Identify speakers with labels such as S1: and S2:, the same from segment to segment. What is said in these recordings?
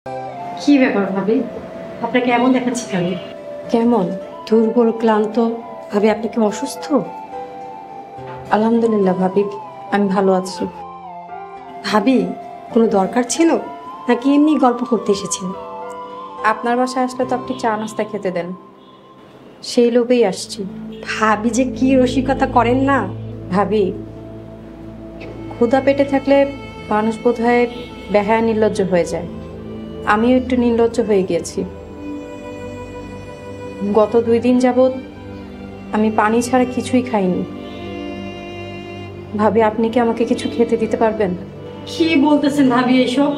S1: কি ব্যাপার ভাবি, আপনাকে এমন দেখাচ্ছি কেন? কেমন দুর্বল ক্লান্ত ভাবি? আপনি কি অসুস্থ?
S2: আলহামদুলিল্লাহ ভাবি, আমি ভালো আছি।
S1: ভাবি, কোনো দরকার ছিল নাকি এমনি গল্প করতে এসেছেন?
S2: আপনার বাসায় আসলে তো আপনি চা নাস্তা খেতে দেন, সেই লোভেই আসছি।
S1: ভাবি যে কি রসিকতা করেন না।
S2: ভাবি, ক্ষুধা পেটে থাকলে মানুষ বোধহয় বেহায়া নির্লজ্জ হয়ে যায়। আমিও একটু নির্লজ্জ হয়ে গিয়েছি। গত 2 দিন যাবৎ আমি পানি ছাড়া কিছুই খাইনি। ভাবি, আপনি কি আমাকে কিছু খেতে দিতে পারবেন?
S1: কি বলতেছেন ভাবি এসব?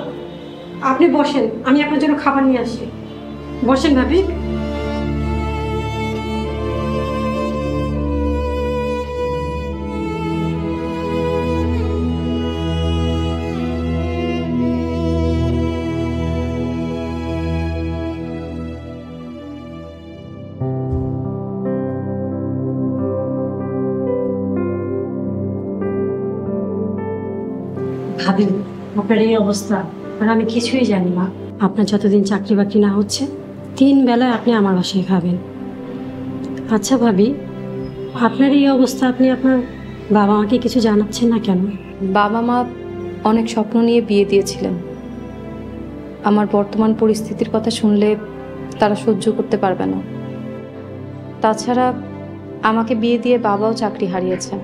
S1: আপনি বসেন, আমি আপনার জন্য খাবার নিয়ে আসি। বসেন ভাবি। ভাবি, আপনার এই অবস্থা আর আমি কিছুই জানি না। আপনার যতদিন চাকরি বাকরি না হচ্ছে 3 বেলায় আপনি আমার বাসায় খাবেন। আচ্ছা ভাবি, আপনার এই অবস্থা আপনি আপনার বাবা মাকে কিছু জানাচ্ছেন না কেন?
S2: বাবা মা অনেক স্বপ্ন নিয়ে বিয়ে দিয়েছিলেন। আমার বর্তমান পরিস্থিতির কথা শুনলে তারা সহ্য করতে পারবে না। তাছাড়া আমাকে বিয়ে দিয়ে বাবাও চাকরি হারিয়েছেন।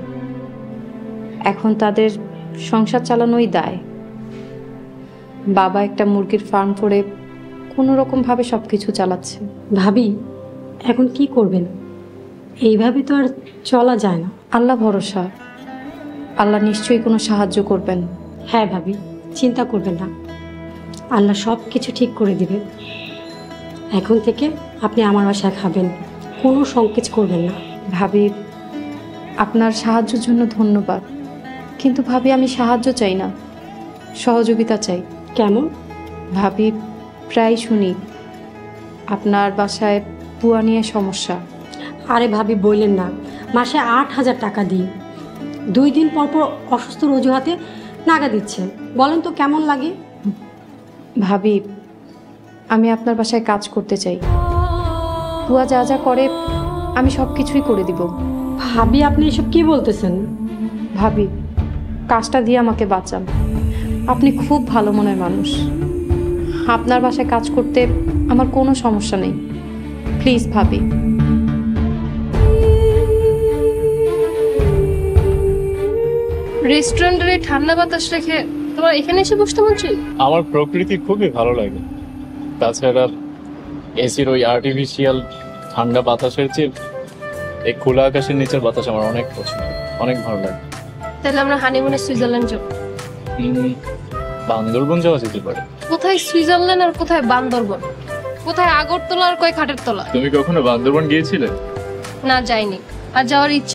S2: এখন তাদের সংসার চালানোই দায়। বাবা একটা মুরগির ফার্ম করে কোনো রকমভাবে সব কিছু চালাচ্ছে।
S1: ভাবি, এখন কি করবেন? এইভাবে তো আর চলা যায় না।
S2: আল্লাহ ভরসা, আল্লাহ নিশ্চয়ই কোনো সাহায্য করবেন।
S1: হ্যাঁ ভাবি, চিন্তা করবেন না, আল্লাহ সব কিছু ঠিক করে দিবে। এখন থেকে আপনি আমার বাসায় খাবেন, কোনো সংকোচ করবেন না।
S2: ভাবি, আপনার সাহায্যের জন্য ধন্যবাদ, কিন্তু ভাবি আমি সাহায্য চাই না, সহযোগিতা চাই।
S1: কেমন?
S2: ভাবি, প্রায় শুনি আপনার বাসায় পুয়া নিয়ে সমস্যা।
S1: আরে ভাবি বললেন না, মাসে 8,000 টাকা দিই, 2 দিন পর পর অসুস্থ অজুহাতে নাগা দিচ্ছে। বলেন তো কেমন লাগে?
S2: ভাবি, আমি আপনার বাসায় কাজ করতে চাই। পুয়া যা যা করে আমি সব কিছুই করে দিব।
S1: ভাবি, আপনি এসব কি বলতেছেন?
S2: ভাবি, কাজটা দিয়ে আমাকে বাঁচান। আপনি খুব ভালো মনের মানুষ। আপনার বাসায় কাজ করতে আমার কোনো সমস্যা নেই। প্লিজ ভাবি।
S3: রেস্টুরেন্টের এই ঠান্ডা বাতাস রেখে তোমার এখানে এসে বসতে মন চাই?
S4: আমার প্রকৃতি খুবই ভালো লাগে। তাছাড়া এসির ওই আর্টিফিশিয়াল ঠান্ডা বাতাসের চেয়ে এই খোলা আকাশের নিচের বাতাস আমার অনেক পছন্দ, অনেক ভালো লাগে।
S3: তাহলে আমরা হানিমুনে সুইজারল্যান্ড যাব।
S4: বান্দরবন যাওয়া যেতে পারে।
S3: কোথায় সুইজারল্যান্ড আর কোথায় বান্দরবন? কোথায় আগরতলা আর কয় খাটের তলা?
S4: তুমি কখনো বান্দরবন গিয়েছিলে?
S3: না, যাইনি, আর যাওয়ার ইচ্ছা